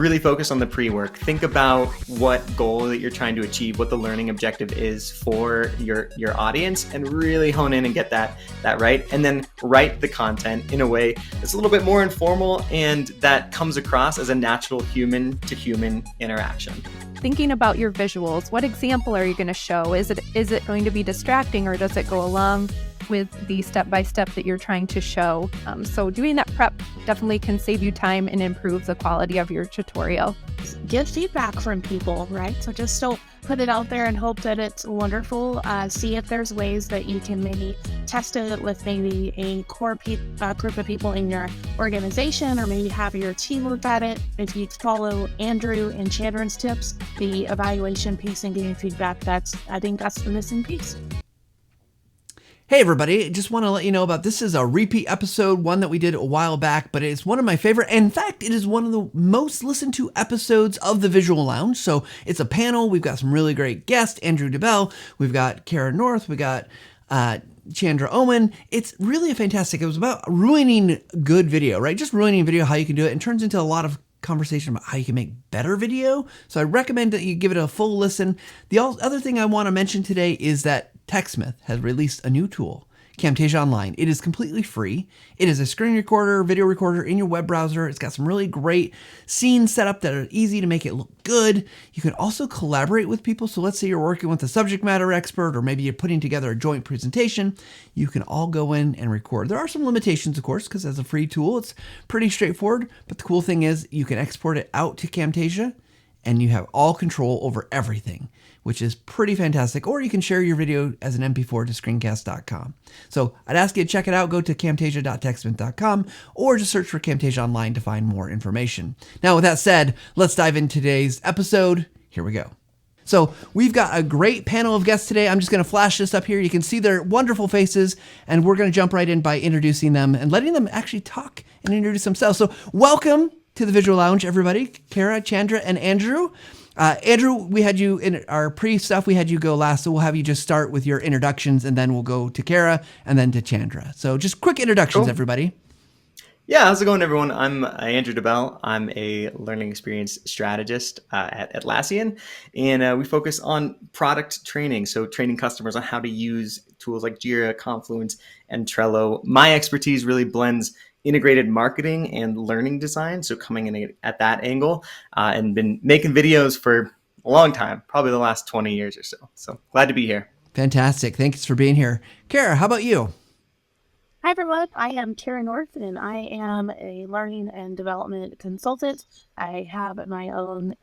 really focus on the pre-work. Think about what goal that you're trying to achieve, what the learning objective is for your audience, and really hone in and get that right. And then write the content in a way that's a little bit more informal and that comes across as a natural human to human interaction. Thinking about your visuals, what example are you going to show? Is it going to be distracting, or does it go along with the step-by-step that you're trying to show? So doing that prep definitely can save you time and improve the quality of your tutorial. Get feedback from people, right? So just don't put it out there and hope that it's wonderful. See if there's ways that you can maybe test it with maybe a core group of people in your organization, or maybe have your team look at it. If you follow Andrew and Chandra's tips, the evaluation piece and getting feedback, I think that's the missing piece. Hey everybody, just want to let you know about this is a repeat episode, one that we did a while back, but it's one of my favorite. In fact, it is one of the most listened to episodes of the Visual Lounge. So it's a panel. We've got some really great guests, Andrew DeBell. We've got Cara North. We got Chandra Owen. It's really fantastic. It was about ruining good video, right? Just ruining video, how you can do it, and turns into a lot of conversation about how you can make better video. So I recommend that you give it a full listen. The other thing I want to mention today is that TechSmith has released a new tool, Camtasia Online. It is completely free. It is a screen recorder, video recorder in your web browser. It's got some really great scenes set up that are easy to make it look good. You can also collaborate with people. So let's say you're working with a subject matter expert, or maybe you're putting together a joint presentation. You can all go in and record. There are some limitations, of course, because as a free tool, it's pretty straightforward. But the cool thing is you can export it out to Camtasia and you have all control over everything, which is pretty fantastic. Or you can share your video as an MP4 to screencast.com. So I'd ask you to check it out. Go to camtasia.techsmith.com or just search for Camtasia Online to find more information. Now, with that said, let's dive into today's episode. Here we go. So we've got a great panel of guests today. I'm just going to flash this up here. You can see their wonderful faces, and we're going to jump right in by introducing them and letting them actually talk and introduce themselves. So welcome to the Visual Lounge, everybody. Cara, Chandra, and Andrew. Andrew, we had you in our pre-stuff. We had you go last, so we'll have you just start with your introductions, and then we'll go to Cara and then to Chandra. So just quick introductions, everybody. Yeah, how's it going, everyone? I'm Andrew DeBell. I'm a learning experience strategist at Atlassian, and we focus on product training, so training customers on how to use tools like Jira, Confluence, and Trello. My expertise really blends integrated marketing and learning design, so coming in at that angle, and been making videos for a long time, probably the last 20 years or so. So glad to be here. Fantastic. Thanks for being here. Cara, how about you? Hi everyone, I am Cara North, and I am a learning and development consultant. I have my own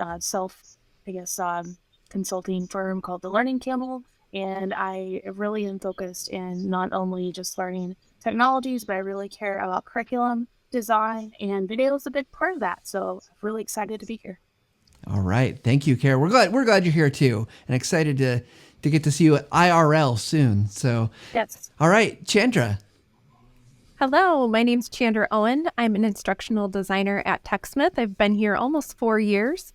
consulting firm called the Learning Camel, and I really am focused in not only just learning technologies, but I really care about curriculum design, and video is a big part of that. So I'm really excited to be here. All right. Thank you, Cara. We're glad you're here too, and excited to get to see you at IRL soon. So yes. All right, Chandra. Hello, my name's Chandra Owen. I'm an instructional designer at TechSmith. I've been here almost 4 years.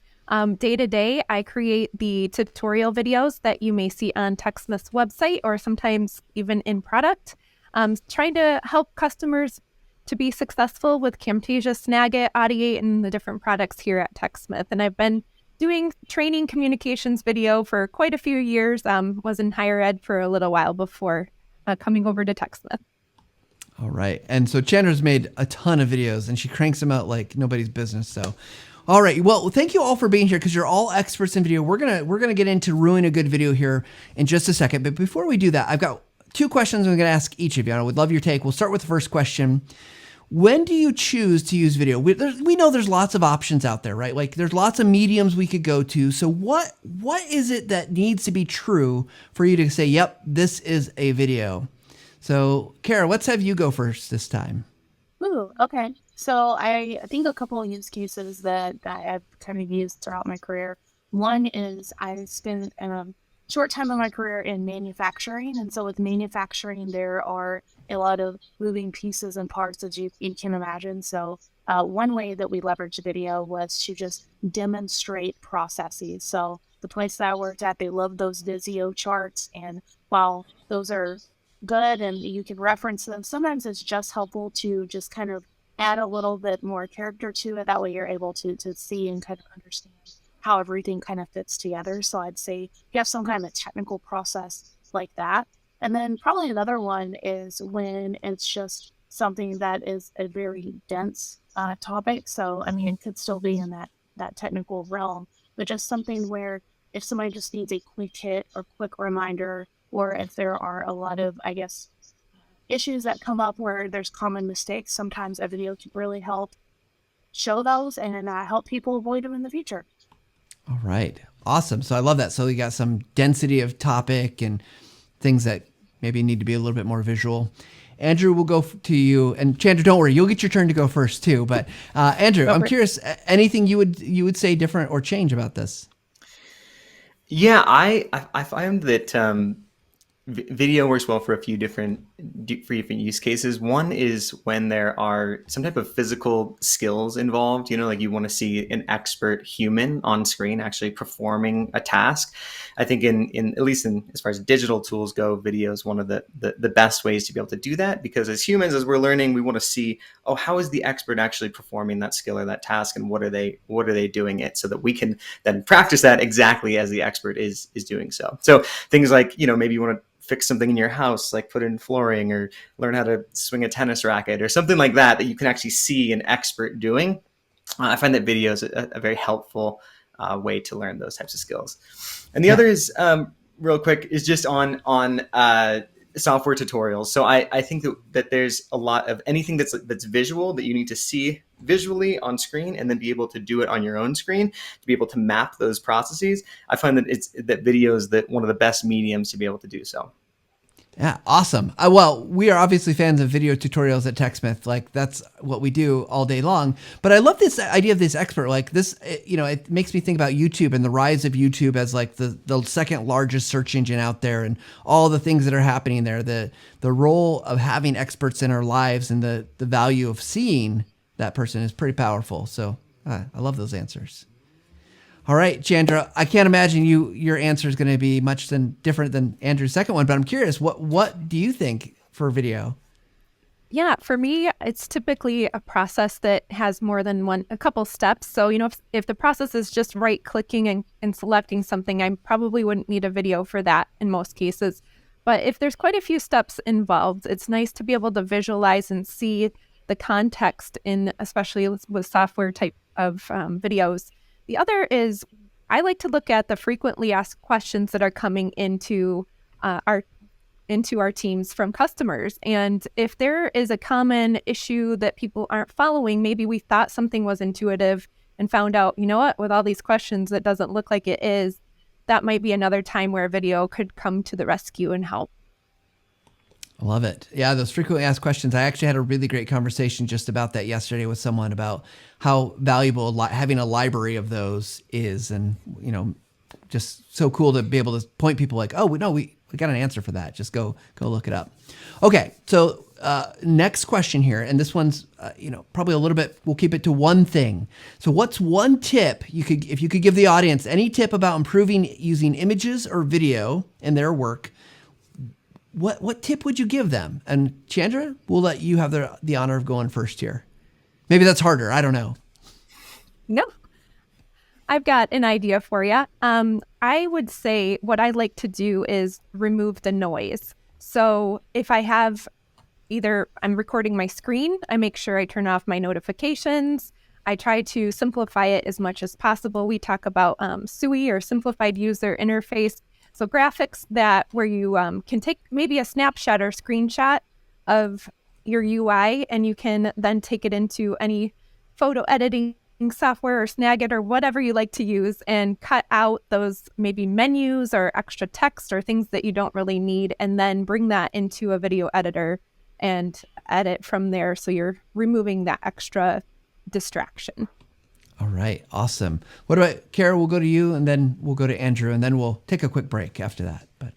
Day to day, I create the tutorial videos that you may see on TechSmith's website, or sometimes even in product. Trying to help customers to be successful with Camtasia, Snagit, Audiate, and the different products here at TechSmith. And I've been doing training communications video for quite a few years. Was in higher ed for a little while before coming over to TechSmith. All right. And so Chandra's made a ton of videos, and she cranks them out like nobody's business. So, all right. Well, thank you all for being here, because you're all experts in video. We're gonna get into ruining a good video here in just a second. But before we do that, I've got 2 questions I'm going to ask each of you. I would love your take. We'll start with the first question. When do you choose to use video? We know there's lots of options out there, right? Like there's lots of mediums we could go to. So what is it that needs to be true for you to say, yep, this is a video? So Cara, let's have you go first this time. Ooh, okay. So I think a couple of use cases that I've kind of used throughout my career. One is I spent a short time of my career in manufacturing. And so with manufacturing, there are a lot of moving pieces and parts, as you can imagine. So one way that we leveraged video was to just demonstrate processes. So the place that I worked at, they love those Visio charts. And while those are good and you can reference them, sometimes it's just helpful to just kind of add a little bit more character to it. That way you're able to see and kind of understand how everything kind of fits together. So I'd say you have some kind of technical process like that. And then probably another one is when it's just something that is a very dense topic. So, I mean, it could still be in that technical realm, but just something where if somebody just needs a quick hit or quick reminder, or if there are a lot of, I guess, issues that come up where there's common mistakes, sometimes a video can really help show those and help people avoid them in the future. All right. Awesome. So I love that. So you got some density of topic and things that maybe need to be a little bit more visual. Andrew, we'll go to you. And Chandra, don't worry, you'll get your turn to go first too. But Andrew, I'm curious, anything you would say different or change about this? Yeah, I find that video works well for a few different use cases. One is when there are some type of physical skills involved, like you want to see an expert human on screen actually performing a task. I think in at least in as far as digital tools go, video is one of the best ways to be able to do that, because as humans, as we're learning, we want to see, oh, how is the expert actually performing that skill or that task, and what are they doing it, so that we can then practice that exactly as the expert is doing so. So things like, maybe you want to fix something in your house, like put in flooring or learn how to swing a tennis racket or something like that you can actually see an expert doing. I find that video is a very helpful way to learn those types of skills. And the other is, real quick, is just on software tutorials. So I think that there's a lot of anything that's visual that you need to see visually on screen and then be able to do it on your own screen to be able to map those processes. I find that video is one of the best mediums to be able to do so. Yeah, awesome. Well, we are obviously fans of video tutorials at TechSmith. Like, that's what we do all day long. But I love this idea of this expert. Like this, it makes me think about YouTube and the rise of YouTube as like the second largest search engine out there, and all the things that are happening there. The role of having experts in our lives and the value of seeing that person is pretty powerful. So I love those answers. All right, Chandra, I can't imagine your answer is going to be much different than Andrew's second one, but I'm curious, what do you think for video? Yeah, for me, it's typically a process that has more than a couple steps. So, if the process is just right clicking and selecting something, I probably wouldn't need a video for that in most cases. But if there's quite a few steps involved, it's nice to be able to visualize and see the context especially with software type of videos. The other is I like to look at the frequently asked questions that are coming into our teams from customers. And if there is a common issue that people aren't following, maybe we thought something was intuitive and found out, with all these questions, that doesn't look like it is. That might be another time where a video could come to the rescue and help. I love it. Yeah, those frequently asked questions. I actually had a really great conversation just about that yesterday with someone about how valuable having a library of those is, and just so cool to be able to point people like, oh, we got an answer for that. Just go look it up. Okay, so next question here, and this one's probably a little bit. We'll keep it to one thing. So, what's one tip if you could give the audience any tip about improving using images or video in their work? What tip would you give them? And Chandra, we'll let you have the honor of going first here. Maybe that's harder. I don't know. No, I've got an idea for you. I would say what I like to do is remove the noise. So if I have I'm recording my screen, I make sure I turn off my notifications. I try to simplify it as much as possible. We talk about SUI, or simplified user interface. So graphics where you can take maybe a snapshot or screenshot of your UI, and you can then take it into any photo editing software or Snagit or whatever you like to use, and cut out those maybe menus or extra text or things that you don't really need, and then bring that into a video editor and edit from there. So you're removing that extra distraction. All right. Awesome. What about Cara? We'll go to you, and then we'll go to Andrew, and then we'll take a quick break after that. But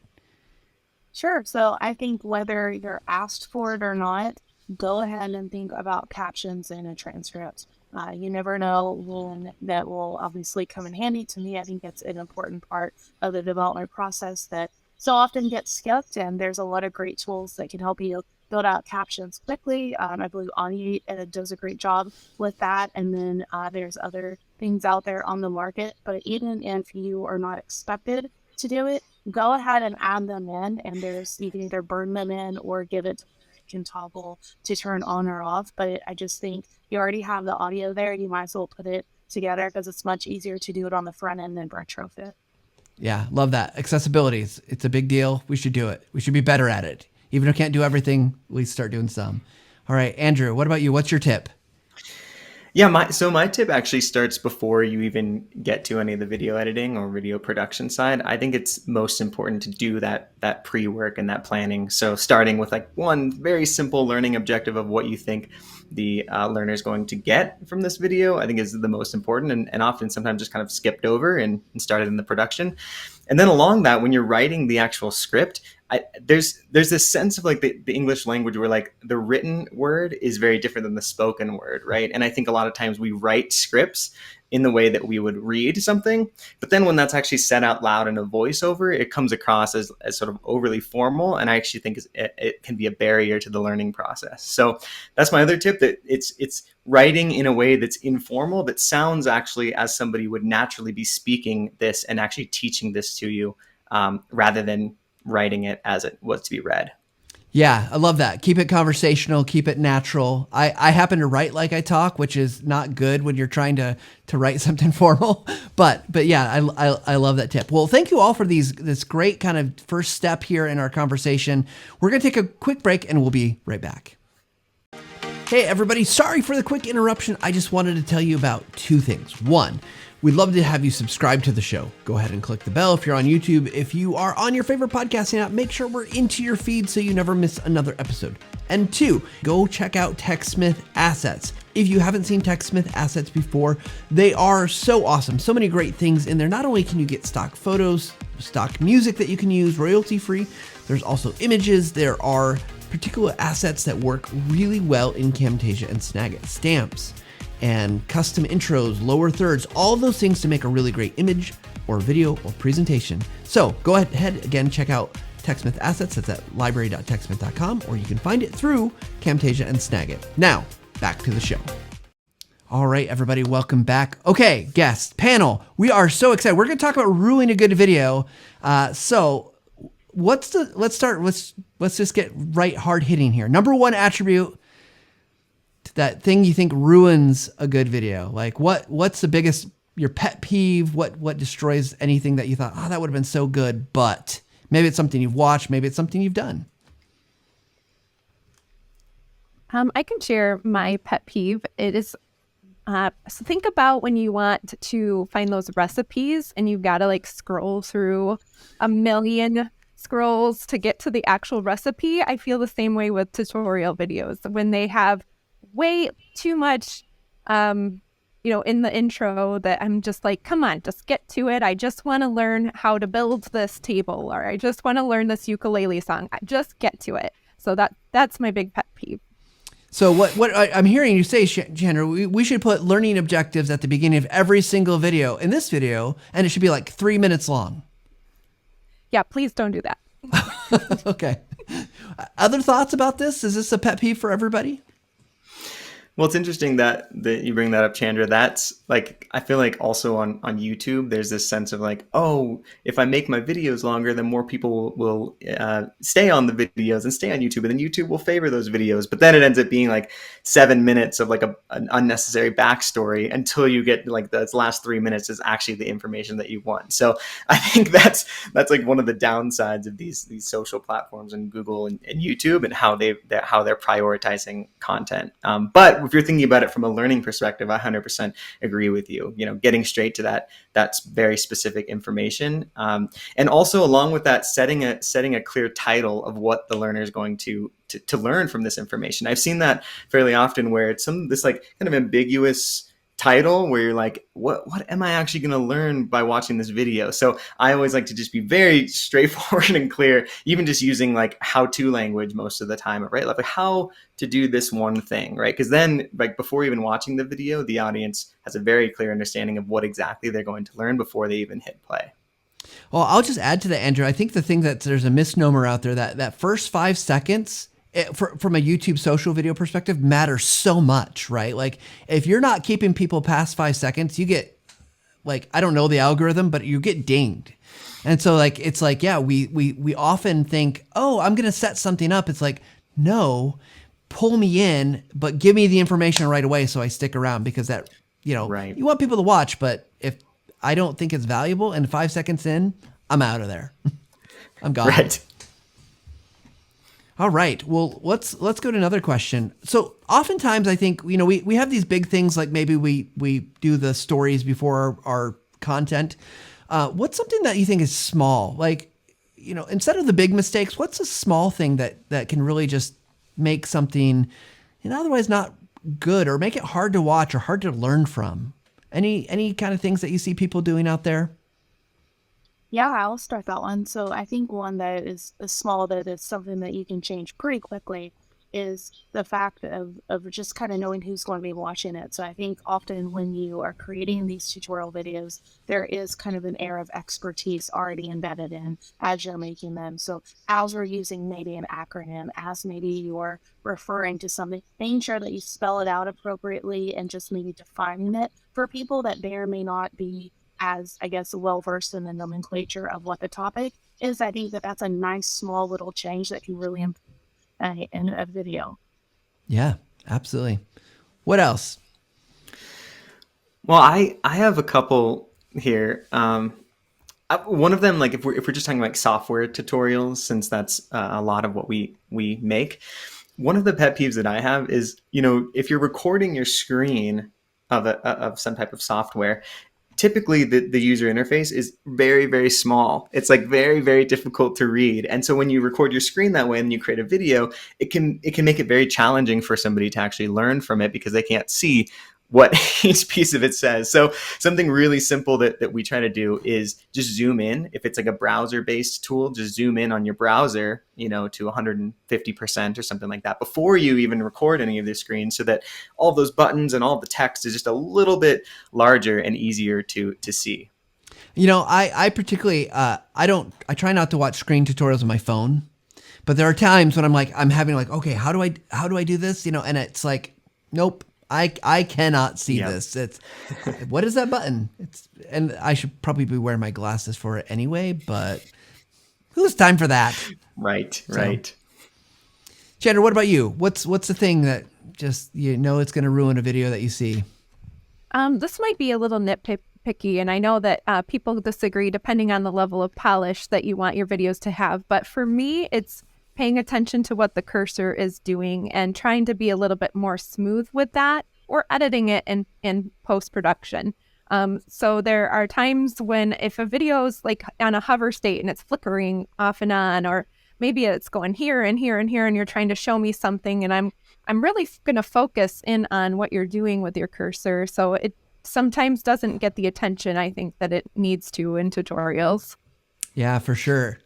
Sure. So I think whether you're asked for it or not, go ahead and think about captions in a transcript. You never know when that will obviously come in handy. To me, I think it's an important part of the development process that so often gets skipped, and there's a lot of great tools that can help you build out captions quickly. I believe Anya does a great job with that. And then there's other things out there on the market. But even if you are not expected to do it, go ahead and add them in. And you can either burn them in or give it, can toggle to turn on or off. But I just think you already have the audio there. You might as well put it together because it's much easier to do it on the front end than retrofit. Yeah, love that. Accessibility, it's a big deal. We should do it. We should be better at it. Even if we can't do everything, at least start doing some. All right, Andrew, what about you? What's your tip? Yeah, my tip actually starts before you even get to any of the video editing or video production side. I think it's most important to do that pre-work and that planning. So starting with like one very simple learning objective of what you think the learner is going to get from this video, I think is the most important, and often sometimes just kind of skipped over and started in the production. And then along that, when you're writing the actual script, there's this sense of like the English language where like the written word is very different than the spoken word, right? And I think a lot of times we write scripts in the way that we would read something, but then when that's actually said out loud in a voiceover, it comes across as sort of overly formal, and I actually think it can be a barrier to the learning process. So that's my other tip, that it's writing in a way that's informal, that sounds actually as somebody would naturally be speaking this and actually teaching this to you, rather than writing it as it was to be read. Yeah, I love that. Keep it conversational, keep it natural. I happen to write like I talk, which is not good when you're trying to write something formal. But yeah, I love that tip. Well, thank you all for this great kind of first step here in our conversation. We're going to take a quick break and we'll be right back. Hey everybody, sorry for the quick interruption. I just wanted to tell you about two things. One, we'd love to have you subscribe to the show. Go ahead and click the bell if you're on YouTube. If you are on your favorite podcasting app, make sure we're into your feed so you never miss another episode. And two, go check out TechSmith Assets. If you haven't seen TechSmith Assets before, they are so awesome. So many great things in there. Not only can you get stock photos, stock music that you can use royalty free, there's also images. There are particular assets that work really well in Camtasia and Snagit. Stamps and custom intros, lower thirds, all those things to make a really great image or video or presentation. So go ahead, again, check out TechSmith Assets. That's at library.techsmith.com, or you can find it through Camtasia and Snagit. Now, back to the show. All right, everybody, welcome back. Okay, guest, panel, we are so excited. We're going to talk about ruining a good video. Let's just get right hard hitting here. Number one attribute, that thing you think ruins a good video. Like what's the biggest, your pet peeve? What destroys anything that you thought, oh, that would have been so good, but maybe it's something you've watched, maybe it's something you've done. I can share my pet peeve. It is, so think about when you want to find those recipes and you've got to like scroll through a million scrolls to get to the actual recipe. I feel the same way with tutorial videos when they have way too much, in the intro, that I'm just like, come on, just get to it. I just want to learn how to build this table, or I just want to learn this ukulele song. Just get to it. So that's my big pet peeve. So what I'm hearing you say, Chandra, we should put learning objectives at the beginning of every single video in this video, and it should be like 3 minutes long. Yeah, please don't do that. Okay. Other thoughts about this? Is this a pet peeve for everybody? Well, it's interesting that you bring that up, Chandra. That's like, I feel like also on YouTube, there's this sense of like, oh, if I make my videos longer, then more people will stay on the videos and stay on YouTube, and then YouTube will favor those videos. But then it ends up being like 7 minutes of like an unnecessary backstory until you get like those last 3 minutes is actually the information that you want. So I think that's like one of the downsides of these social platforms and Google and YouTube, and how they're prioritizing content. But if you're thinking about it from a learning perspective, I 100% agree with you. Getting straight to that's very specific information, and also along with that, setting a clear title of what the learner is going to learn from this information. I've seen that fairly often, where it's this like kind of ambiguous title where you're like, what am I actually going to learn by watching this video? So I always like to just be very straightforward and clear, even just using like how-to language most of the time, right? Like how to do this one thing, right? Because then like before even watching the video, the audience has a very clear understanding of what exactly they're going to learn before they even hit play. Well, I'll just add to that, Andrew. I think the thing that there's a misnomer out there that first 5 seconds, from a YouTube social video perspective matters so much, right? Like if you're not keeping people past 5 seconds, you get like, I don't know the algorithm, but you get dinged. And so like, it's like, yeah, we often think, oh, I'm going to set something up. It's like, no, pull me in, but give me the information right away. So I stick around, because that, Right. you want people to watch, but if I don't think it's valuable and 5 seconds in, I'm out of there. I'm gone. Right. All right. Well, let's go to another question. So oftentimes I think, we have these big things, like maybe we do the stories before our content. What's something that you think is small? Like, instead of the big mistakes, what's a small thing that can really just make something, otherwise not good, or make it hard to watch or hard to learn from? Any kind of things that you see people doing out there? Yeah, I'll start that one. So I think one that is small, that is something that you can change pretty quickly, is the fact of just kind of knowing who's going to be watching it. So I think often when you are creating these tutorial videos, there is kind of an air of expertise already embedded in as you're making them. So as you're using maybe an acronym, as maybe you're referring to something, making sure that you spell it out appropriately and just maybe defining it for people that may or may not be as, I guess, well-versed in the nomenclature of what the topic is. I think that that's a nice small little change that can really improve in a video. Yeah, absolutely. What else? Well, I have a couple here. One of them, like if we're just talking like software tutorials, since that's a lot of what we make. One of the pet peeves that I have is, if you're recording your screen of some type of software, typically the user interface is very, very small. It's like very, very difficult to read. And so when you record your screen that way and you create a video, it can make it very challenging for somebody to actually learn from it, because they can't see what each piece of it says. So something really simple that we try to do is just zoom in. If it's like a browser-based tool, just zoom in on your browser, to 150% or something like that before you even record any of the screens, so that all those buttons and all the text is just a little bit larger and easier to see. I particularly, I try not to watch screen tutorials on my phone, but there are times when I'm having okay, how do I do this? And it's like, nope. I cannot see this. It's what is that button? And I should probably be wearing my glasses for it anyway, but who's time for that? Right. Chandra, what about you? What's the thing that just it's going to ruin a video that you see? This might be a little nitpicky, and I know that people disagree depending on the level of polish that you want your videos to have. But for me, it's paying attention to what the cursor is doing and trying to be a little bit more smooth with that, or editing it in post-production. So there are times when if a video is like on a hover state and it's flickering off and on, or maybe it's going here and here and here, and you're trying to show me something, and I'm really going to focus in on what you're doing with your cursor. So it sometimes doesn't get the attention I think that it needs to in tutorials. Yeah, for sure.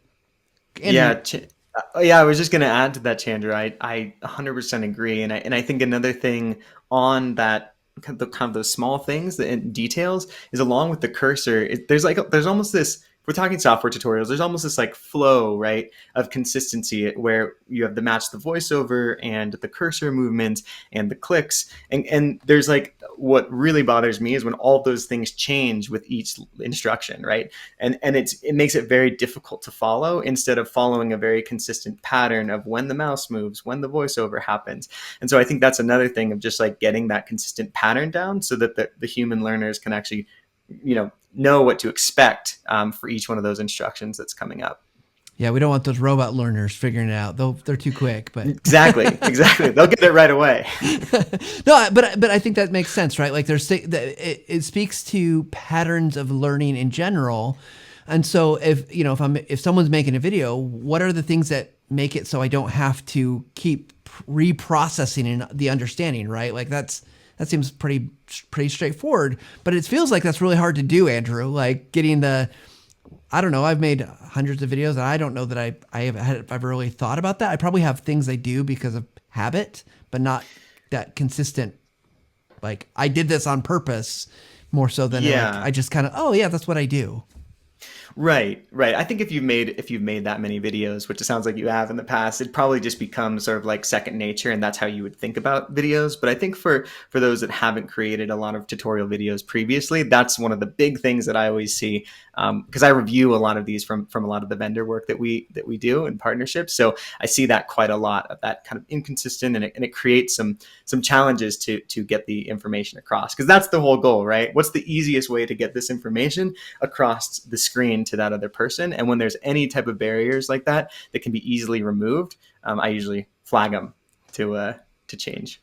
I was just going to add to that, Chandra. I 100% agree, and I think another thing on that kind of those small things, the details, is along with the cursor. There's almost this. If we're talking software tutorials, there's almost this like flow, right, of consistency, where you have the match the voiceover and the cursor movement and the clicks, and there's like, what really bothers me is when all those things change with each instruction, right, and it makes it very difficult to follow, instead of following a very consistent pattern of when the mouse moves, when the voiceover happens. And so I think that's another thing of just like getting that consistent pattern down, so that the human learners can actually know what to expect for each one of those instructions that's coming up. Yeah, we don't want those robot learners figuring it out. They're too quick. But exactly, they'll get it right away. No, but I think that makes sense, right? Like it speaks to patterns of learning in general. And so if someone's making a video, what are the things that make it so I don't have to keep reprocessing in the understanding, right? Like that seems pretty straightforward, but it feels like that's really hard to do, Andrew. Like getting I don't know, I've made hundreds of videos and I don't know that I've ever really thought about that. I probably have things I do because of habit, but not that consistent. Like I did this on purpose more so than I just kind of, oh yeah, that's what I do. Right, right. I think if you've made that many videos, which it sounds like you have in the past, it probably just becomes sort of like second nature, and that's how you would think about videos. But I think for those that haven't created a lot of tutorial videos previously, that's one of the big things that I always see, because I review a lot of these from a lot of the vendor work that we do in partnerships. So I see that quite a lot of that kind of inconsistent, and it creates some challenges to get the information across, because that's the whole goal, right? What's the easiest way to get this information across the screen to that other person? And when there's any type of barriers like that that can be easily removed, I usually flag them to change.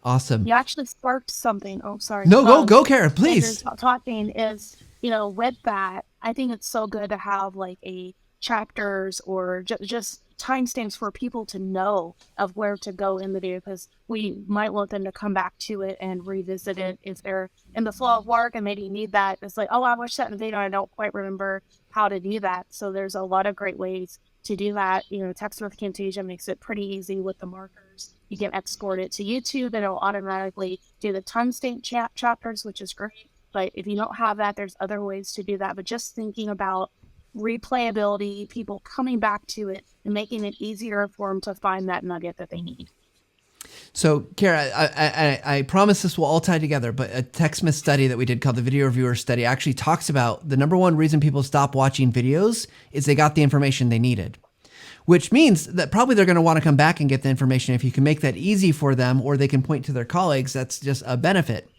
Awesome. You actually sparked something. Oh, sorry. No, go, Cara, please. Talking is, with that, I think it's so good to have like a chapters or just timestamps for people to know of where to go in the video, because we might want them to come back to it and revisit it if they're in the flow of work and maybe need that. It's like, oh, I watched that in the video. I don't quite remember how to do that. So there's a lot of great ways to do that. Text with Camtasia makes it pretty easy with the markers. You can export it to YouTube and it'll automatically do the timestamp chapters, which is great. But if you don't have that, there's other ways to do that. But just thinking about replayability, people coming back to it and making it easier for them to find that nugget that they need. So, Cara, I promise this will all tie together, but a TechSmith study that we did called the Video Reviewer Study actually talks about the number one reason people stop watching videos is they got the information they needed, which means that probably they're going to want to come back and get the information. If you can make that easy for them, or they can point to their colleagues, that's just a benefit.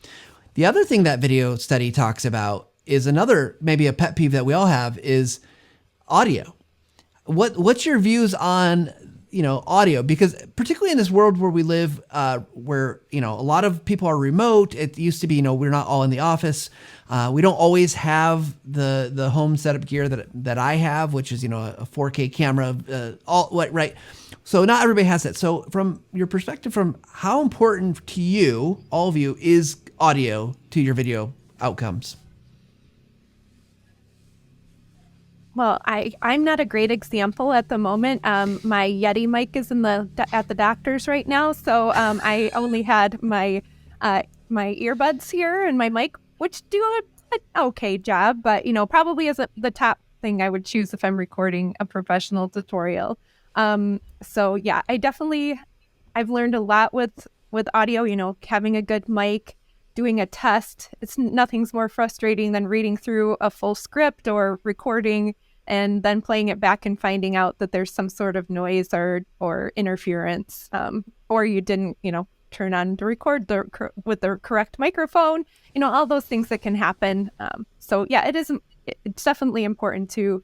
The other thing that video study talks about is another, maybe a pet peeve that we all have, is audio. What's your views on, audio? Because particularly in this world where we live, where, a lot of people are remote, it used to be, we're not all in the office. We don't always have the home setup gear that I have, which is, a 4K camera, right? So not everybody has that. So from your perspective, from how important to you, all of you, is audio to your video outcomes? Well, I'm not a great example at the moment. My Yeti mic is at the doctor's right now, so I only had my earbuds here and my mic, which do an okay job, but probably isn't the top thing I would choose if I'm recording a professional tutorial. So yeah, I've learned a lot with audio. Having a good mic, doing a test. Nothing's more frustrating than reading through a full script or recording and then playing it back and finding out that there's some sort of noise or interference, or you didn't, turn on to record with the correct microphone, all those things that can happen. So yeah, it's definitely important to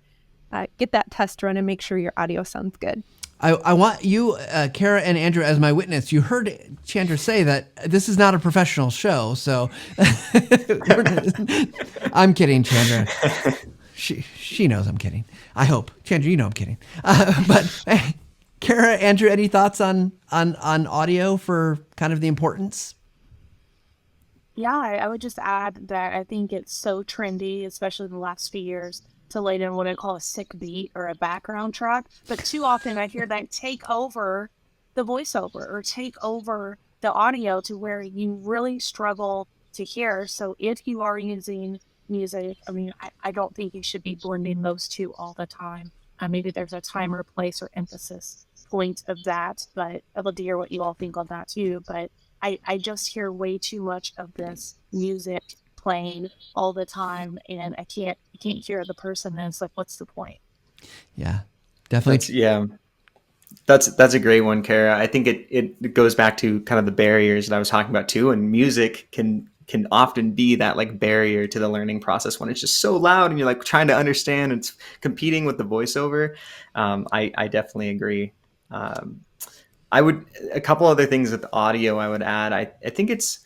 get that test run and make sure your audio sounds good. I want you, Cara and Andrew, as my witness. You heard Chandra say that this is not a professional show, so I'm kidding, Chandra. She knows I'm kidding. I hope, Chandra, I'm kidding. But hey, Cara, Andrew, any thoughts on audio for kind of the importance? Yeah, I would just add that I think it's so trendy, especially in the last few years, to lay down what I call a sick beat or a background track. But too often I hear that take over the voiceover or take over the audio to where you really struggle to hear. So if you are using music, I don't think you should be blending those two all the time. Maybe there's a time or place or emphasis point of that, but I'd love to hear what you all think on that too. But I just hear way too much of this music playing all the time, and I can't hear the person, and it's like, what's the point? Yeah, definitely. That's a great one, Cara. I think it goes back to kind of the barriers that I was talking about too, and music can often be that like barrier to the learning process when it's just so loud and you're like trying to understand and it's competing with the voiceover. I definitely agree. A couple other things with audio I would add. I think it's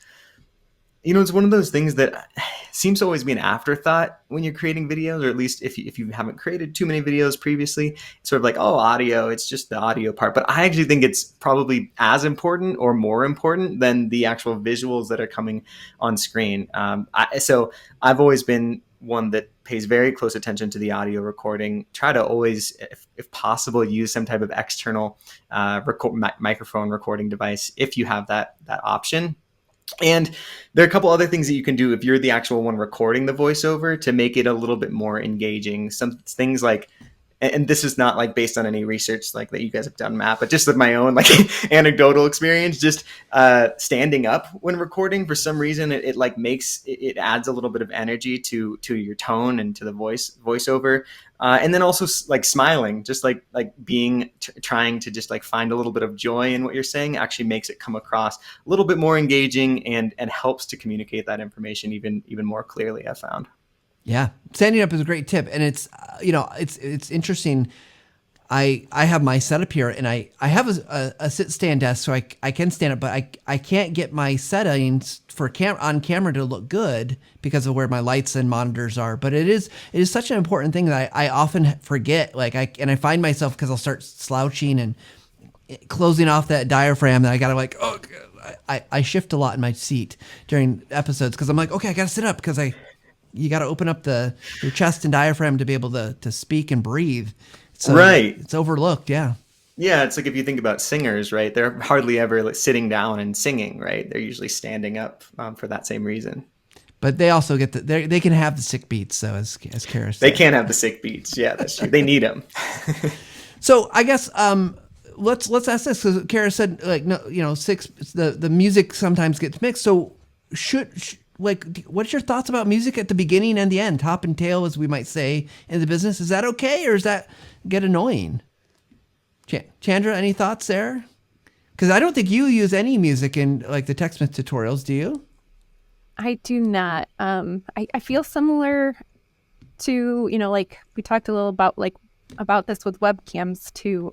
one of those things that seems to always be an afterthought when you're creating videos, or at least if you haven't created too many videos previously, it's sort of like, oh, audio, it's just the audio part. But I actually think it's probably as important or more important than the actual visuals that are coming on screen. So I've always been one that pays very close attention to the audio recording. Try to always, if possible, use some type of external microphone recording device if you have that option. And there are a couple other things that you can do if you're the actual one recording the voiceover to make it a little bit more engaging. Some things like, and this is not like based on any research like that you guys have done, Matt, but just with my own like anecdotal experience, just standing up when recording, for some reason it like makes it adds a little bit of energy to your tone and to the voiceover. And then also like smiling, just like being trying to just like find a little bit of joy in what you're saying actually makes it come across a little bit more engaging and helps to communicate that information even more clearly, I found. Yeah, standing up is a great tip, and it's it's interesting. I have my setup here, and I have a sit stand desk, so I can stand up, but I can't get my settings for on camera to look good because of where my lights and monitors are. But it is such an important thing that I often forget. Like I find myself, because I'll start slouching and closing off that diaphragm, that I gotta like, oh, I shift a lot in my seat during episodes because I'm like, okay, I gotta sit up because you got to open up your chest and diaphragm to be able to speak and breathe. So right. It's overlooked. Yeah. Yeah. It's like, if you think about singers, right, they're hardly ever like sitting down and singing, right? They're usually standing up for that same reason. But they also get they can have the sick beats. So as Cara said, they can't have the sick beats. Yeah, that's true. They need them. So I guess, let's ask this, because Cara said, like, no, the music sometimes gets mixed. So like, what's your thoughts about music at the beginning and the end, top and tail, as we might say in the business? Is that okay, or does that get annoying? Chandra, any thoughts there? Because I don't think you use any music in like the TechSmith tutorials, do you? I do not. I feel similar to, like we talked a little about this with webcams too.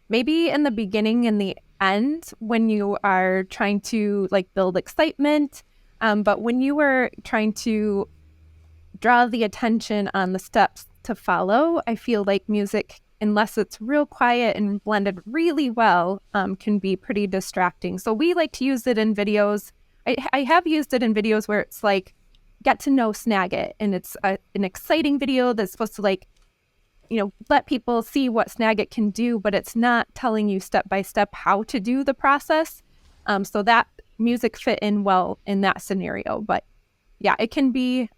Maybe in the beginning and the end, when you are trying to like build excitement. But when you were trying to draw the attention on the steps to follow, I feel like music, unless it's real quiet and blended really well, can be pretty distracting. So we like to use it in videos. I have used it in videos where it's like, get to know Snagit, and it's an exciting video that's supposed to like, let people see what Snagit can do, but it's not telling you step by step how to do the process. So that music fit in well in that scenario. But yeah, it can be,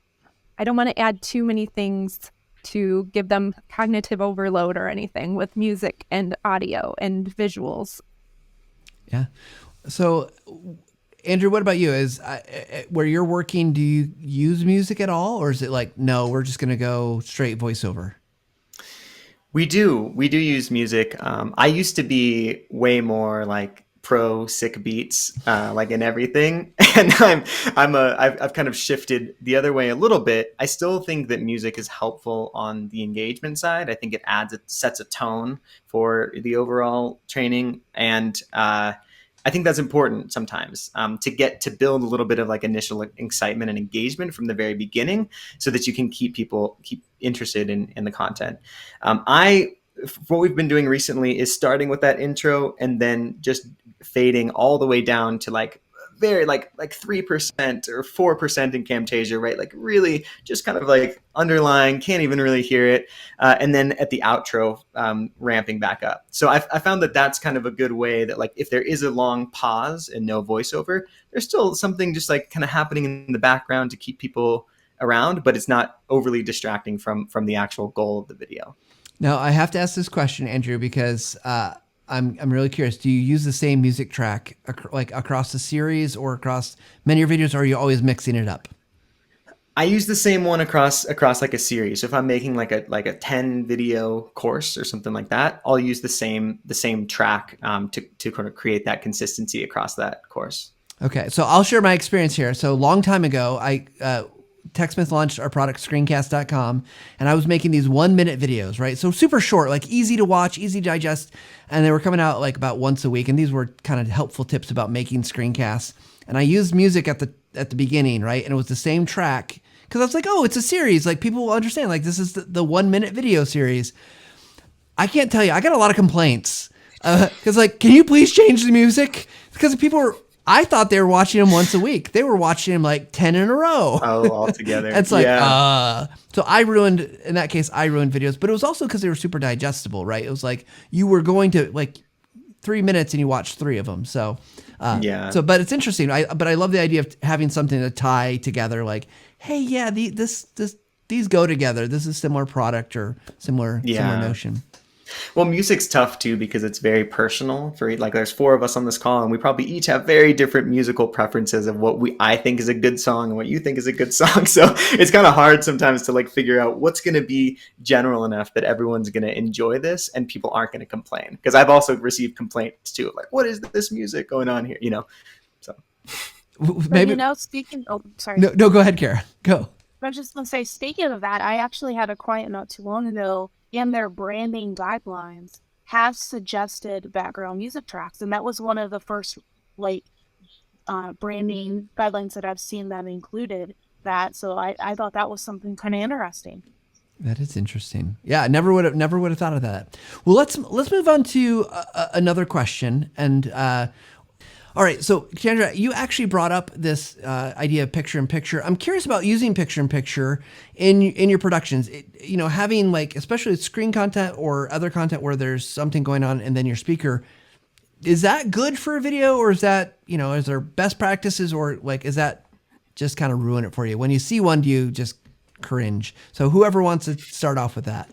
I don't want to add too many things to give them cognitive overload or anything with music and audio and visuals. Yeah. So Andrew, what about you? Is where you're working, do you use music at all? Or is it like, no, we're just going to go straight voiceover? We do use music. I used to be way more like pro sick beats, like in everything. And I've kind of shifted the other way a little bit. I still think that music is helpful on the engagement side. I think it sets a tone for the overall training. And, I think that's important sometimes, to build a little bit of like initial excitement and engagement from the very beginning, so that you can keep interested in the content. What we've been doing recently is starting with that intro and then just fading all the way down to like very like 3% or 4% in Camtasia, right? Like really just kind of like underlying, can't even really hear it. And then at the outro, ramping back up. So I found that that's kind of a good way that like, if there is a long pause and no voiceover, there's still something just like kind of happening in the background to keep people around, but it's not overly distracting from the actual goal of the video. Now I have to ask this question, Andrew, because, I'm really curious. Do you use the same music track like across the series or across many of your videos, or are you always mixing it up? I use the same one across like a series. So if I'm making like a 10 video course or something like that, I'll use the same track to kind of create that consistency across that course. Okay, so I'll share my experience here. So a long time ago, TechSmith launched our product screencast.com, and I was making these 1-minute videos, right? So super short, like easy to watch, easy to digest. And they were coming out like about once a week. And these were kind of helpful tips about making screencasts. And I used music at the beginning, right? And it was the same track, because I was like, oh, it's a series. Like people will understand, like this is the 1-minute video series. I can't tell you, I got a lot of complaints. Because like, can you please change the music? Because I thought they were watching them once a week. They were watching them like 10 in a row. Oh, all together. It's like, so in that case, I ruined videos, but it was also because they were super digestible, right? It was like, you were going to like 3 minutes and you watch 3 of them. So, Yeah. but it's interesting. But I love the idea of having something to tie together. Like, hey, yeah, these go together. This is a similar product or similar notion. Well, music's tough too because it's very personal. For like, there's 4 of us on this call, and we probably each have very different musical preferences of what I think is a good song and what you think is a good song. So it's kind of hard sometimes to like figure out what's going to be general enough that everyone's going to enjoy this and people aren't going to complain. Because I've also received complaints too, like, what is this music going on here? So maybe speaking. Oh, sorry. No, go ahead, Cara. Go. I was just going to say, speaking of that, I actually had a client not too long ago in their branding guidelines have suggested background music tracks. And that was one of the first branding guidelines that I've seen that included that. So I thought that was something kind of interesting. That is interesting. Yeah, I never would have thought of that. Well, let's move on to another question. And all right, so Chandra, you actually brought up this idea of picture-in-picture. I'm curious about using picture-in-picture in your productions. Having like, especially screen content or other content where there's something going on and then your speaker. Is that good for a video, or is that, is there best practices, or like, is that just kind of ruin it for you? When you see one, do you just cringe? So whoever wants to start off with that.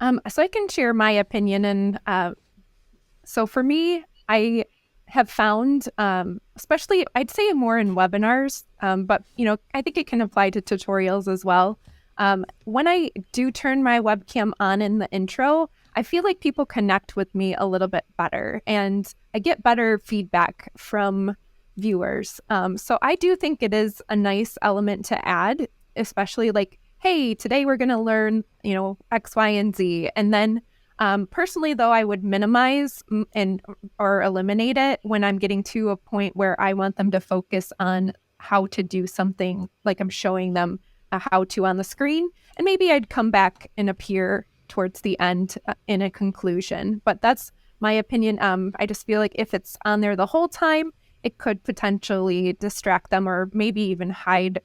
So I can share my opinion, and so for me, I have found, especially I'd say more in webinars, but I think it can apply to tutorials as well. When I do turn my webcam on in the intro, I feel like people connect with me a little bit better, and I get better feedback from viewers. So I do think it is a nice element to add, especially like, hey, today we're going to learn, X, Y, and Z. And then personally, though, I would minimize or eliminate it when I'm getting to a point where I want them to focus on how to do something, like I'm showing them a how-to on the screen. And maybe I'd come back and appear towards the end in a conclusion. But that's my opinion. I just feel like if it's on there the whole time, it could potentially distract them or maybe even hide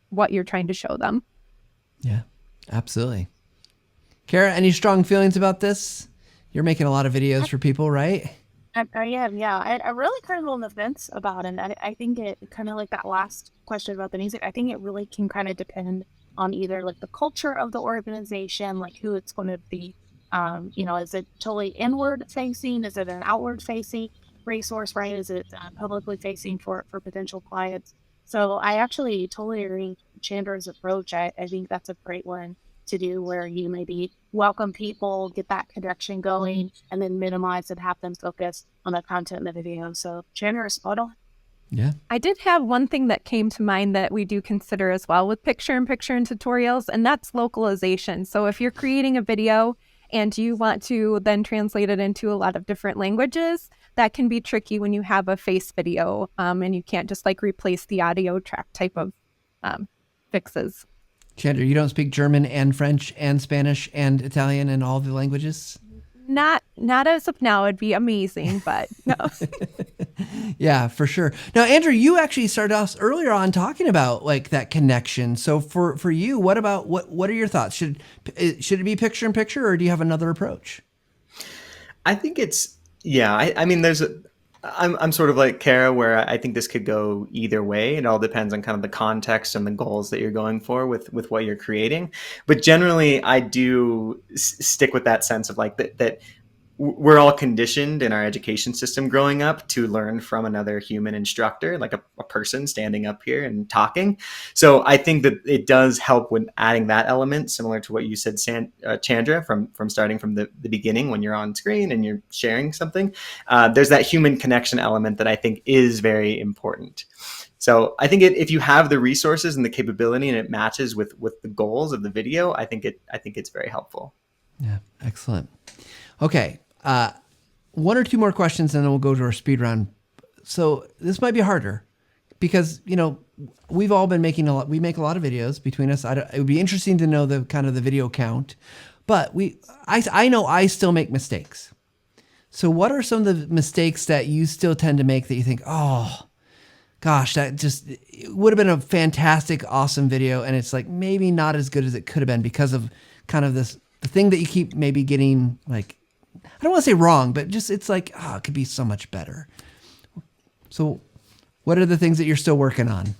what you're trying to show them. Yeah, absolutely. Cara, any strong feelings about this? You're making a lot of videos for people, right? I am, yeah. I really kind of on the fence about it. I think it kind of like that last question about the music. I think it really can kind of depend on either like the culture of the organization, like who it's going to be. Is it totally inward facing? Is it an outward facing resource, right? Is it publicly facing for potential clients? So I actually totally agree with Chandra's approach. I think that's a great one to do, where you maybe welcome people, get that connection going, and then minimize and have them focus on the content in the video. So Chandra is spot on. Yeah. I did have one thing that came to mind that we do consider as well with picture-in-picture and tutorials, and that's localization. So if you're creating a video and you want to then translate it into a lot of different languages, that can be tricky when you have a face video and you can't just like replace the audio track type of fixes. Chandra, you don't speak German and French and Spanish and Italian and all the languages? Not as of now. It'd be amazing, but no. Yeah, for sure. Now, Andrew, you actually started us earlier on talking about like that connection. So for you, what are your thoughts? Should it be picture in picture, or do you have another approach? I think it's, yeah, I mean, I'm sort of like Cara, where I think this could go either way. It all depends on kind of the context and the goals that you're going for with what you're creating. But generally, I do stick with that sense of like that we're all conditioned in our education system growing up to learn from another human instructor, like a person standing up here and talking. So I think that it does help with adding that element, similar to what you said, Chandra, from starting from the beginning when you're on screen and you're sharing something. There's that human connection element that I think is very important. So I think if you have the resources and the capability and it matches with the goals of the video, I think it's very helpful. Yeah, excellent. Okay, 1 or 2 more questions, and then we'll go to our speed round. So this might be harder because we've all been making we make a lot of videos between us. It would be interesting to know the kind of the video count, but I know I still make mistakes. So what are some of the mistakes that you still tend to make that you think, oh gosh, it would have been a fantastic, awesome video, and it's like maybe not as good as it could have been because of kind of the thing that you keep maybe getting like I don't want to say wrong, but just it's like, it could be so much better. So what are the things that you're still working on?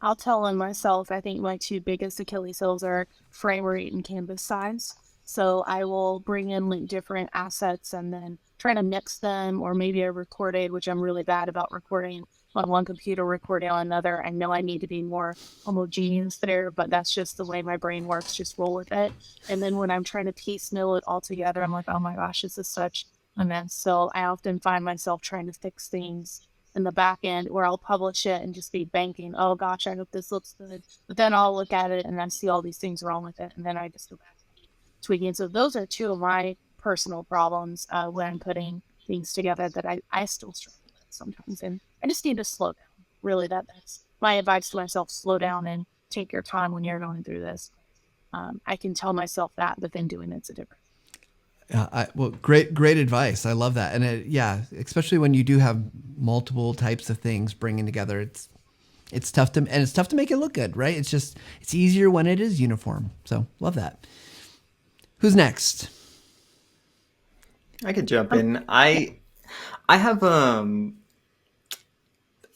I'll tell on myself, I think my two biggest Achilles heels are frame rate and canvas size. So I will bring in like different assets and then try to mix them, or maybe I recorded, which I'm really bad about recording on one computer, recording on another. I know I need to be more homogeneous there, but that's just the way my brain works. Just roll with it. And then when I'm trying to piecemeal it all together, I'm like, oh my gosh, this is such a mess. So I often find myself trying to fix things in the back end, where I'll publish it and just be banking, oh gosh, I hope this looks good. But then I'll look at it and I see all these things wrong with it. And then I just go back to tweaking. So those are two of my personal problems when I'm putting things together that I still struggle with sometimes. And I just need to slow down. Really, that's my advice to myself: slow down and take your time when you're going through this. I can tell myself that, but then doing it's a different. Well, great advice. I love that. And especially when you do have multiple types of things bringing together, it's tough to make it look good, right? It's easier when it is uniform. So love that. Who's next? I could jump in. I have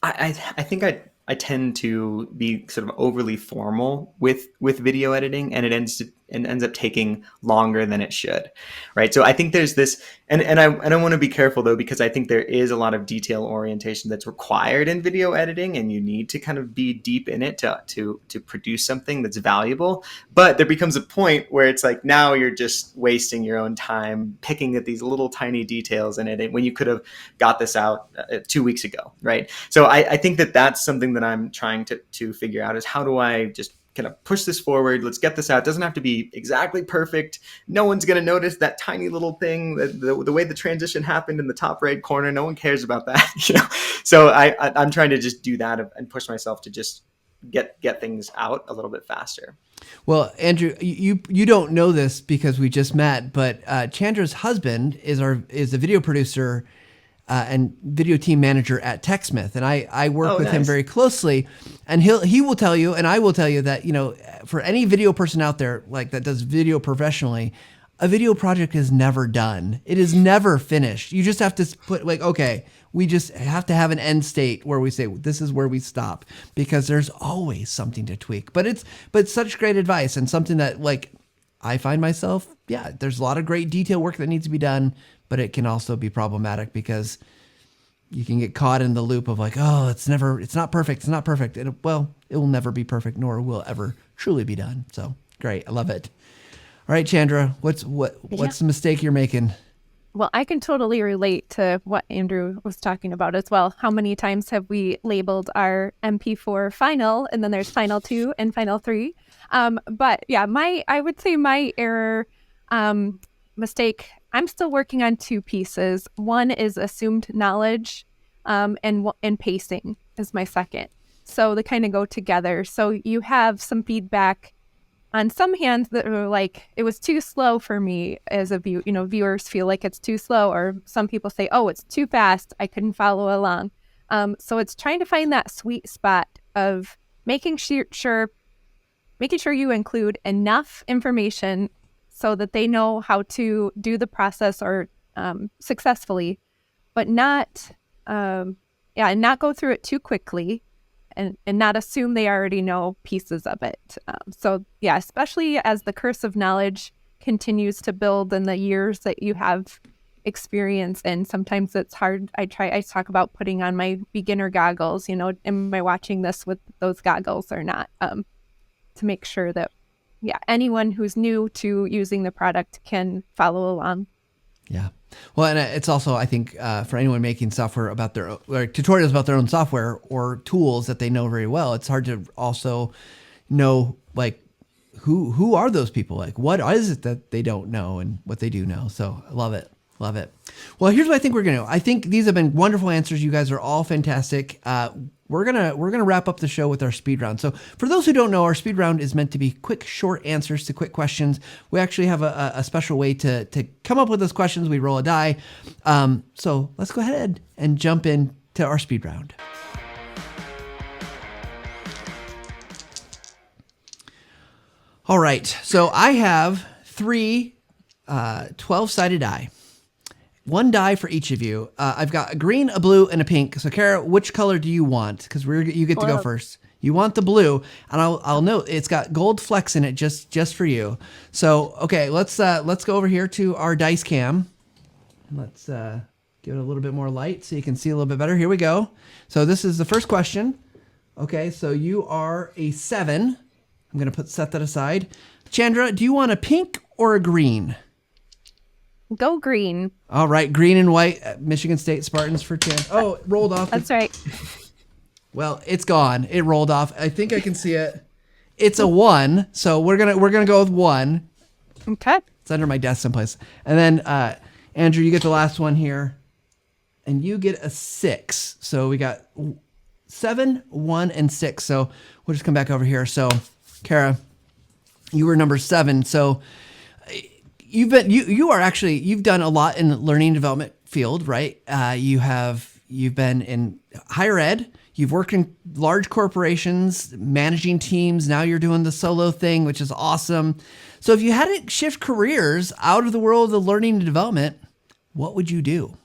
I think I tend to be sort of overly formal with video editing, and it ends up taking longer than it should, right? So I think there's this, and I want to be careful though, because I think there is a lot of detail orientation that's required in video editing, and you need to kind of be deep in it to produce something that's valuable. But there becomes a point where it's like, now you're just wasting your own time picking at these little tiny details in it when you could have got this out 2 weeks ago, right? So I think that's something that I'm trying to figure out, is how do I just kind of push this forward? Let's get this out. It doesn't have to be exactly perfect. No one's going to notice that tiny little thing, the way the transition happened in the top right corner. No one cares about that, So I'm trying to just do that and push myself to just get things out a little bit faster. Well, Andrew, you don't know this because we just met, but Chandra's husband is a video producer and video team manager at TechSmith, and I work with him very closely, and he will tell you, and I will tell you that for any video person out there like that does video professionally, a video project is never done. It is never finished. You just have to put okay, we just have to have an end state where we say this is where we stop, because there's always something to tweak. But such great advice, and something that I find myself, there's a lot of great detail work that needs to be done, but it can also be problematic because you can get caught in the loop of it's not perfect. And it will never be perfect, nor will ever truly be done. So great. I love it. All right, Chandra, what's the mistake you're making? Well, I can totally relate to what Andrew was talking about as well. How many times have we labeled our MP4 final, and then there's final 2 and final 3? But yeah, I would say my error, mistake, I'm still working on 2 pieces. One is assumed knowledge, and pacing is my second. So they kind of go together. So you have some feedback on some hands that are like, it was too slow for me as a viewers feel like it's too slow, or some people say, oh, it's too fast, I couldn't follow along. So it's trying to find that sweet spot of making sure you include enough information so that they know how to do the process or successfully, but not go through it too quickly, and not assume they already know pieces of it. So yeah, especially as the curse of knowledge continues to build in the years that you have experience, and sometimes it's hard. I talk about putting on my beginner goggles, am I watching this with those goggles or not, to make sure that anyone who's new to using the product can follow along. Yeah. Well, and it's also, I think, for anyone making software about tutorials about their own software or tools that they know very well, it's hard to also know, who are those people? What is it that they don't know and what they do know? So I love it. Love it. Well, here's what I think we're going to do. I think these have been wonderful answers. You guys are all fantastic. We're gonna wrap up the show with our speed round. So for those who don't know, our speed round is meant to be quick, short answers to quick questions. We actually have a special way to come up with those questions. We roll a die. So let's go ahead and jump into our speed round. All right. So I have 3 12-sided die. One die for each of you. I've got a green, a blue, and a pink. So, Cara, which color do you want? Because you get to go first. You want the blue, and I'll note it's got gold flecks in it just for you. So, okay, let's go over here to our dice cam. Let's give it a little bit more light so you can see a little bit better. Here we go. So this is the first question. Okay, so you are a 7. I'm gonna set that aside. Chandra, do you want a pink or a green? Go green. All right, green and white. Michigan State Spartans for Chandra. Oh, it rolled off. That's right. Well, it's gone. It rolled off. I think I can see it. It's a 1, so we're gonna go with 1. Okay. It's under my desk someplace. And then Andrew, you get the last one here, and you get a 6. So we got 7, 1, and 6. So we'll just come back over here. So, Cara, you were number 7. So you've done a lot in the learning development field, right? You've been in higher ed. You've worked in large corporations, managing teams. Now you're doing the solo thing, which is awesome. So if you had to shift careers out of the world of learning and development, what would you do?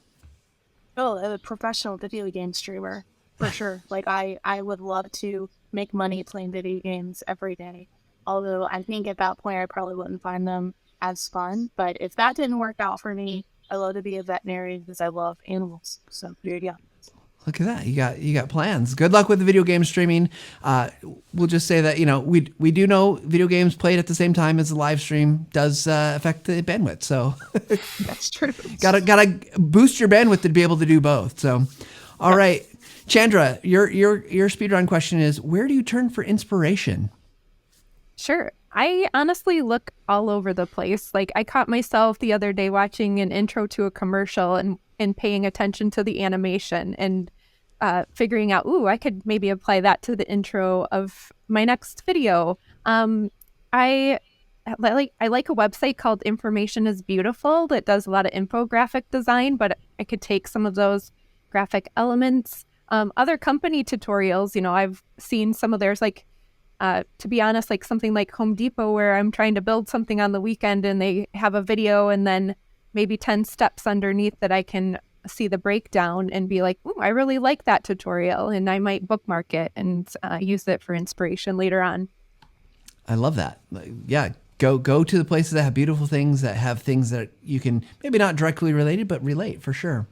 Oh, a professional video game streamer, for sure. Like, I would love to make money playing video games every day. Although I think at that point I probably wouldn't find them as fun. But if that didn't work out for me, I love to be a veterinarian because I love animals. So there you go. Look at that. You got plans. Good luck with the video game streaming. We'll just say that, we do know video games played at the same time as the live stream does affect the bandwidth. So That's true. gotta boost your bandwidth to be able to do both. So, all right, Chandra, your speedrun question is, where do you turn for inspiration? Sure. I honestly look all over the place. Like, I caught myself the other day watching an intro to a commercial and paying attention to the animation and figuring out, I could maybe apply that to the intro of my next video. I like a website called Information is Beautiful that does a lot of infographic design, but I could take some of those graphic elements. Other company tutorials, I've seen some of theirs, like, to be honest, like something like Home Depot, where I'm trying to build something on the weekend and they have a video and then maybe 10 steps underneath that I can see the breakdown and be like, I really like that tutorial, and I might bookmark it and use it for inspiration later on. I love that. Yeah, go to the places that have beautiful things, that have things that you can maybe not directly related, but relate for sure.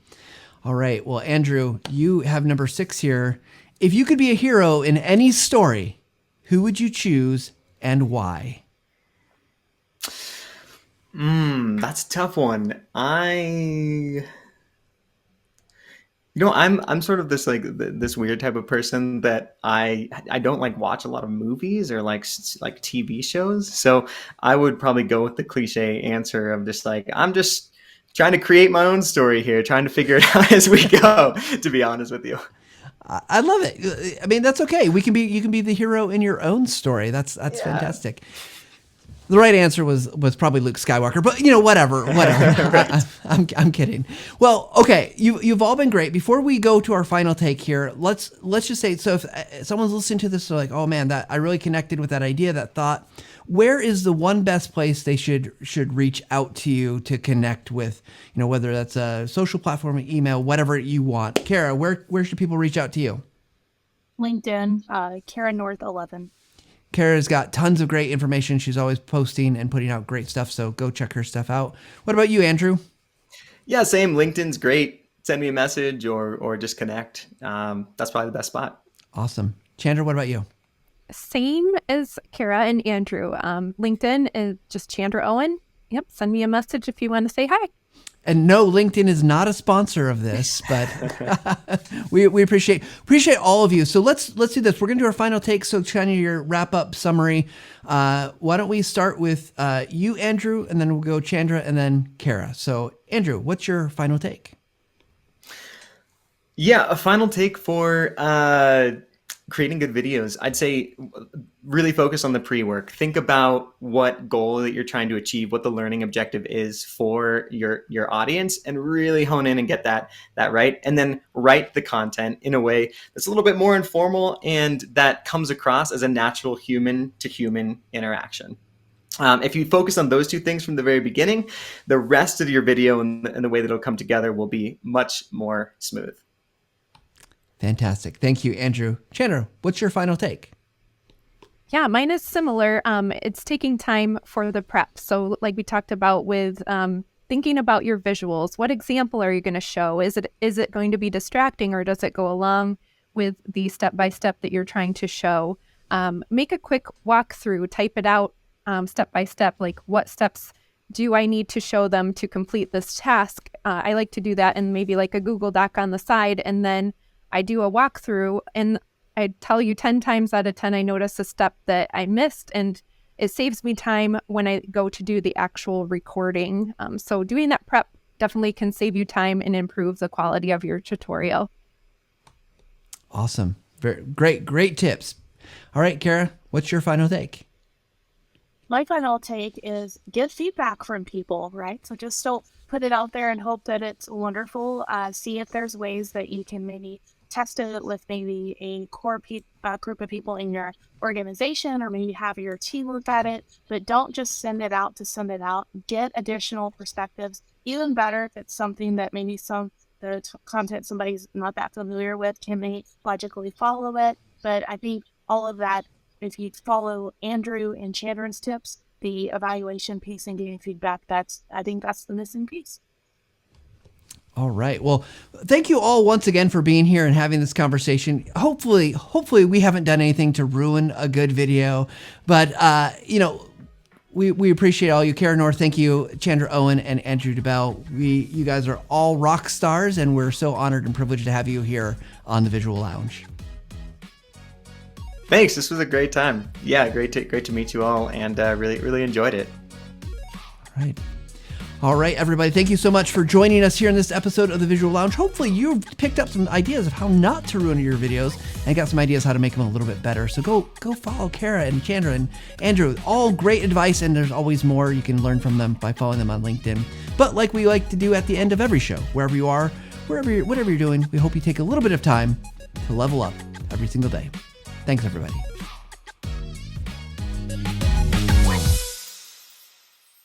All right. Well, Andrew, you have number 6 here. If you could be a hero in any story, who would you choose and why? That's a tough one. I'm sort of this weird type of person that I don't like watch a lot of movies or like TV shows. So I would probably go with the cliche answer of just like, I'm just trying to create my own story here, trying to figure it out as we go, to be honest with you. I love it. I mean, that's okay. You can be the hero in your own story. That's fantastic. The right answer was probably Luke Skywalker, but whatever. Right. I'm kidding. Well, okay, you've all been great. Before we go to our final take here, let's just say, so if someone's listening to this, they're like, oh man, that I really connected with that idea, that thought. Where is the one best place they should reach out to you to connect with? Whether that's a social platform, email, whatever you want. Cara, where should people reach out to you? LinkedIn, Cara North 11. Cara's got tons of great information. She's always posting and putting out great stuff, so go check her stuff out. What about you, Andrew? Yeah, same. LinkedIn's great. Send me a message or just connect. That's probably the best spot. Awesome. Chandra, what about you? Same as Cara and Andrew. LinkedIn is just Chandra Owen. Yep. Send me a message if you want to say hi. And no, LinkedIn is not a sponsor of this, but we appreciate all of you. So let's do this. We're going to do our final take. So Chandra, your wrap up summary. Why don't we start with you, Andrew, and then we'll go Chandra and then Cara. So Andrew, what's your final take? Yeah, a final take for creating good videos. I'd say really focus on the pre-work. Think about what goal that you're trying to achieve, what the learning objective is for your audience, and really hone in and get that right. And then write the content in a way that's a little bit more informal and that comes across as a natural human to human interaction. If you focus on those two things from the very beginning, the rest of your video and the way that it'll come together will be much more smooth. Fantastic. Thank you, Andrew. Chandra, what's your final take? Yeah, mine is similar. It's taking time for the prep. So like we talked about with thinking about your visuals, what example are you going to show? Is it going to be distracting, or does it go along with the step-by-step that you're trying to show? Make a quick walkthrough, type it out step-by-step, like what steps do I need to show them to complete this task? I like to do that in maybe like a Google Doc on the side, and then I do a walkthrough, and I tell you 10 times out of 10, I notice a step that I missed, and it saves me time when I go to do the actual recording. So doing that prep definitely can save you time and improve the quality of your tutorial. Awesome. Very great tips. All right, Cara, what's your final take? My final take is get feedback from people, right? So just don't put it out there and hope that it's wonderful. See if there's ways that you can maybe test it with maybe a core group of people in your organization, or maybe have your team look at it, but don't just send it out to send it out. Get additional perspectives. Even better if it's something that maybe the content somebody's not that familiar with, can they logically follow it. But I think all of that, if you follow Andrew and Chandra's tips, the evaluation piece and getting feedback, I think that's the missing piece. All right. Well, thank you all once again for being here and having this conversation. Hopefully we haven't done anything to ruin a good video, but we appreciate all you. Cara North, thank you. Chandra Owen and Andrew DeBell. You guys are all rock stars, and we're so honored and privileged to have you here on the Visual Lounge. Thanks. This was a great time. Yeah, great to meet you all, and really enjoyed it. All right, everybody. Thank you so much for joining us here in this episode of the Visual Lounge. Hopefully you picked up some ideas of how not to ruin your videos and got some ideas how to make them a little bit better. So go follow Cara and Chandra and Andrew. All great advice, and there's always more you can learn from them by following them on LinkedIn. But like we like to do at the end of every show, wherever you are, whatever you're doing, we hope you take a little bit of time to level up every single day. Thanks, everybody.